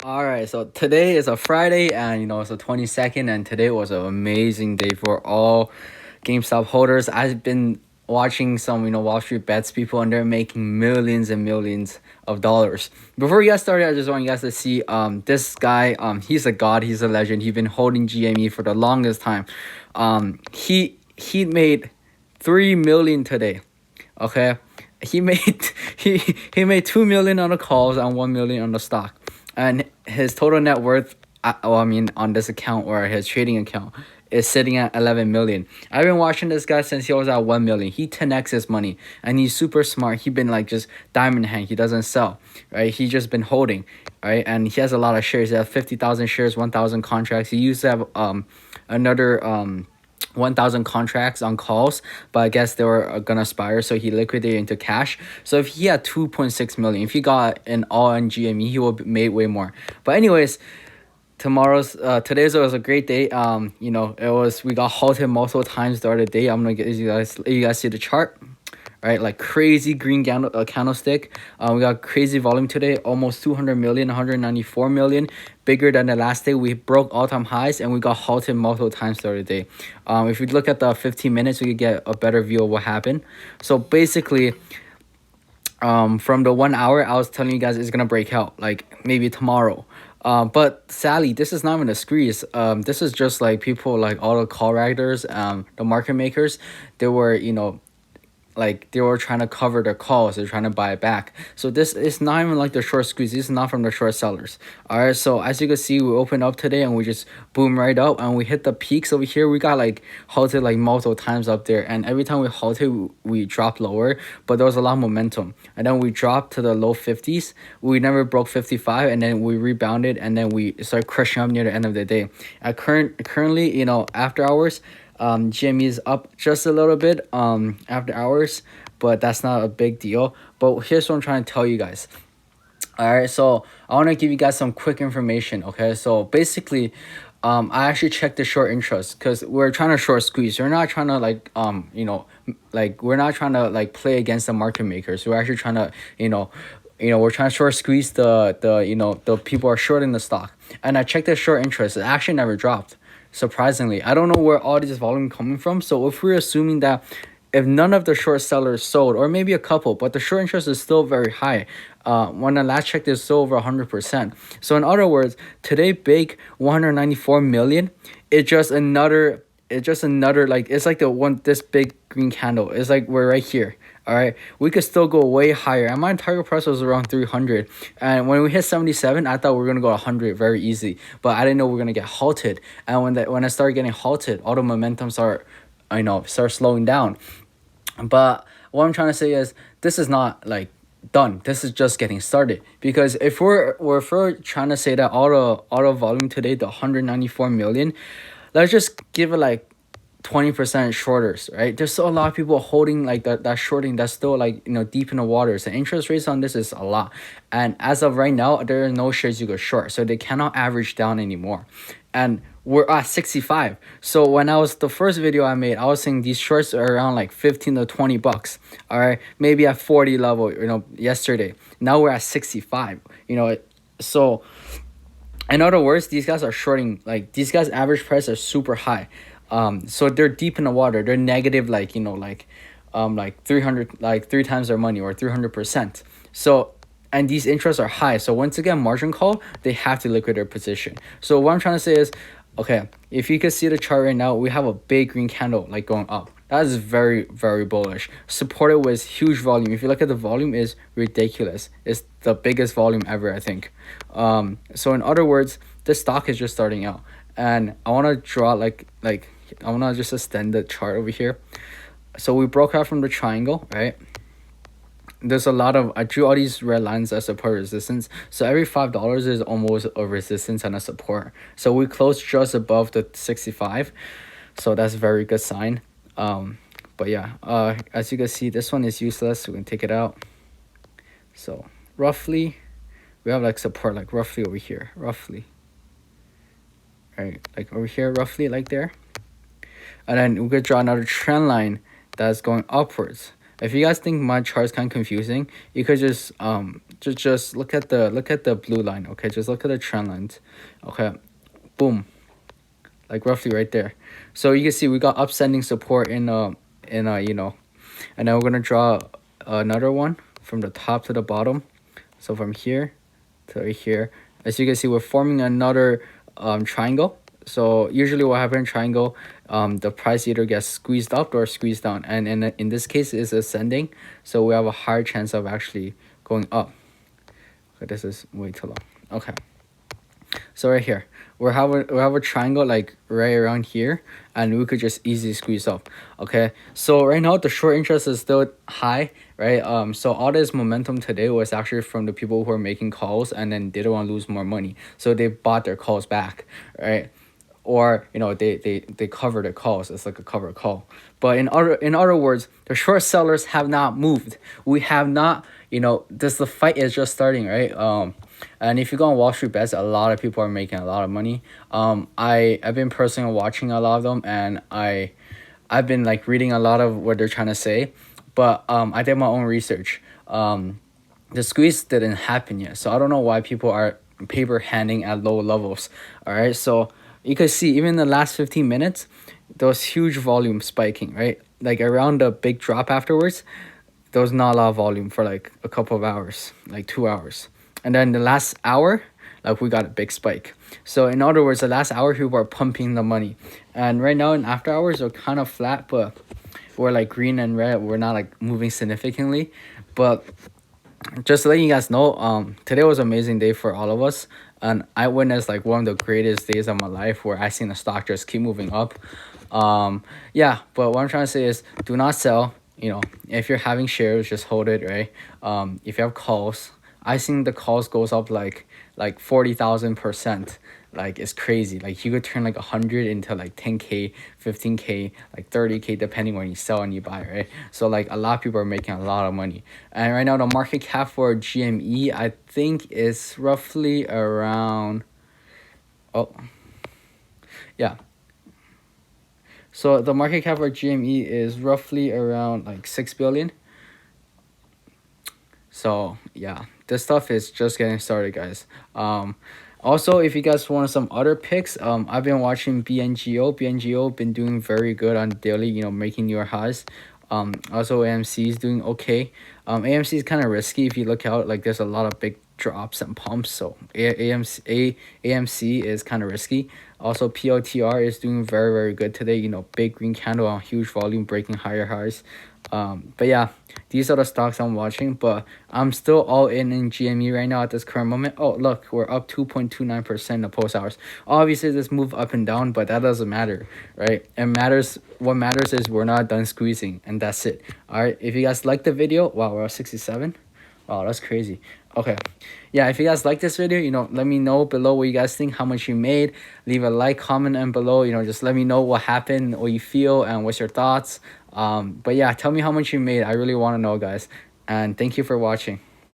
All right, so today is a Friday, and it's the 22nd, and today was an amazing day for all GameStop holders. I've been watching some, Wall Street bets people, and they're making millions and millions of dollars. Before we get started, I just want you guys to see this guy. He's a god. He's a legend. He's been holding GME for the longest time. He made 3 million today. Okay, he made he made 2 million on the calls and 1 million on the stock, and his total net worth. On this account or his trading account is sitting at 11 million. I've been watching this guy since he was at 1 million. He 10x his money, and he's super smart. He been like just diamond hand. He doesn't sell, right? He just been holding, right? And he has a lot of shares. He has 50,000 shares, 1,000 contracts. He used to have another 1,000 contracts on calls, but I guess they were gonna expire, so he liquidated into cash. So if he had 2.6 million, if he got an all in GME, he would made way more. But anyways, today's was a great day. We got halted multiple times throughout the day. I'm gonna get you guys see the chart. Right, like crazy green candlestick. We got crazy volume today, almost 200 million, 194 million, bigger than the last day. We broke all-time highs, and we got halted multiple times throughout the day. If we look at the 15 minutes, we could get a better view of what happened. So basically, from the 1 hour, I was telling you guys it's gonna break out, like maybe tomorrow. But sadly, this is not even a squeeze. This is just like people, like all the call writers, the market makers. They were, like they were trying to cover their calls. They're trying to buy it back. So this is not even like the short squeeze. This is not from the short sellers. All right. So as you can see, we opened up today and we just boom right up, and we hit the peaks over here. We got like halted like multiple times up there, and every time we halted, we dropped lower. But there was a lot of momentum, and then we dropped to the low 50s. We never broke 55, and then we rebounded, and then we started crushing up near the end of the day. Currently, after hours, GME is up just a little bit after hours, but that's not a big deal. But here's what I'm trying to tell you guys. All right, so I want to give you guys some quick information. Okay, so basically, I actually checked the short interest because we're trying to short squeeze. We're not trying to we're not trying to like play against the market makers. We're actually trying to we're trying to short squeeze the people are shorting the stock. And I checked the short interest. It actually never dropped. Surprisingly, I don't know where all this volume coming from. So if we're assuming that if none of the short sellers sold, or maybe a couple, but the short interest is still very high. When I last checked, it's still over 100%. So in other words, today big 194 million. It's just another like it's like the one this big green candle. It's like we're right here. All right, we could still go way higher. And my target price was around 300. And when we hit 77, I thought we were gonna go 100 very easy. But I didn't know we are gonna get halted. And when I started getting halted, all the momentum start slowing down. But what I'm trying to say is this is not like done. This is just getting started. Because if we're trying to say that all the volume today, the 194 million, let's just give it like 20% shorters, right? There's still a lot of people holding like that shorting that's still like deep in the waters. The interest rates on this is a lot, and as of right now, there are no shares you could short, so they cannot average down anymore. And we're at 65. So when I was the first video I made, I was saying these shorts are around like 15 to 20 bucks. All right, maybe at 40 level, yesterday. Now we're at 65. So in other words, these guys are shorting, like these guys' average price are super high. So they're deep in the water. They're negative, like 300, like 3 times their money, or 300%. So, and these interests are high. So once again, margin call, they have to liquidate their position. So what I'm trying to say is, okay, if you can see the chart right now, we have a big green candle like going up. That is very, very bullish. Supported with huge volume. If you look at the volume, is ridiculous. It's the biggest volume ever, I think. So in other words, this stock is just starting out. And I want to draw like I want to just extend the chart over here. So we broke out from the triangle, right? There's a lot of, I drew all these red lines as support resistance. So every $5 is almost a resistance and a support. So we closed just above the 65. So that's a very good sign. But yeah, as you can see, this one is useless. We can take it out. So roughly, we have like support like roughly over here, roughly. Right, like over here, roughly like there. And then we could draw another trend line that's going upwards. If you guys think my chart's kind of confusing, you could just look at the blue line. Okay, just look at the trend lines. Okay, boom, like roughly right there. So you can see we got upsending support you know, and then we're gonna draw another one from the top to the bottom. So from here to right here, as you can see, we're forming another triangle. So usually what happens in triangle, the price either gets squeezed up or squeezed down, and in this case it's ascending, so we have a higher chance of actually going up. Okay, this is way too long. Okay, so right here we have a triangle like right around here, and we could just easily squeeze up. Okay, so right now the short interest is still high, right? So all this momentum today was actually from the people who are making calls and then they don't want to lose more money, so they bought their calls back, right? Or you know, they cover the calls. It's like a cover call. But in other words, the short sellers have not moved. We have not, you know, this the fight is just starting, right? And if you go on Wall Street Bets, a lot of people are making a lot of money. I've been personally watching a lot of them, and I've been like reading a lot of what they're trying to say, but I did my own research. The squeeze didn't happen yet, so I don't know why people are paper handing at low levels. All right, so you can see even in the last 15 minutes, there was huge volume spiking, right? Like around the big drop afterwards, there was not a lot of volume for like a couple of hours, like 2 hours. And then the last hour, like we got a big spike. So in other words, the last hour people are pumping the money. And right now in after hours we're kind of flat, but we're like green and red. We're not like moving significantly. But just to let you guys know, today was an amazing day for all of us, and I witnessed like one of the greatest days of my life where I seen the stock just keep moving up. Yeah, but what I'm trying to say is do not sell. You know, if you're having shares, just hold it, right? If you have calls, I seen the calls goes up like 40,000%. Like it's crazy. Like you could turn like 100 into like 10K, 15K, like 30K, depending when you sell and you buy, right? So like a lot of people are making a lot of money. And right now the market cap for GME, I think is roughly around, oh yeah. So the market cap for GME is roughly around like 6 billion. So yeah, this stuff is just getting started, guys. Also, if you guys want some other picks, I've been watching BNGO. BNGO been doing very good on daily, you know, making newer highs. Also AMC is doing okay. AMC is kind of risky if you look out. Like there's a lot of big drops and pumps, so AMC is kind of risky. Also POTR is doing very good today. You know, big green candle on huge volume, breaking higher highs. But yeah, these are the stocks I'm watching, but I'm still all in GME right now at this current moment. Oh, look, we're up 2.29% in the post hours. Obviously, this move up and down, but that doesn't matter, right? What matters is we're not done squeezing, and that's it. All right, if you guys like the video, wow, we're at 67. Wow, that's crazy. Okay, yeah, if you guys like this video, you know, let me know below what you guys think, how much you made. Leave a like, comment, and below, you know, just let me know what happened, what you feel, and what's your thoughts. But yeah, tell me how much you made. I really want to know, guys. And thank you for watching.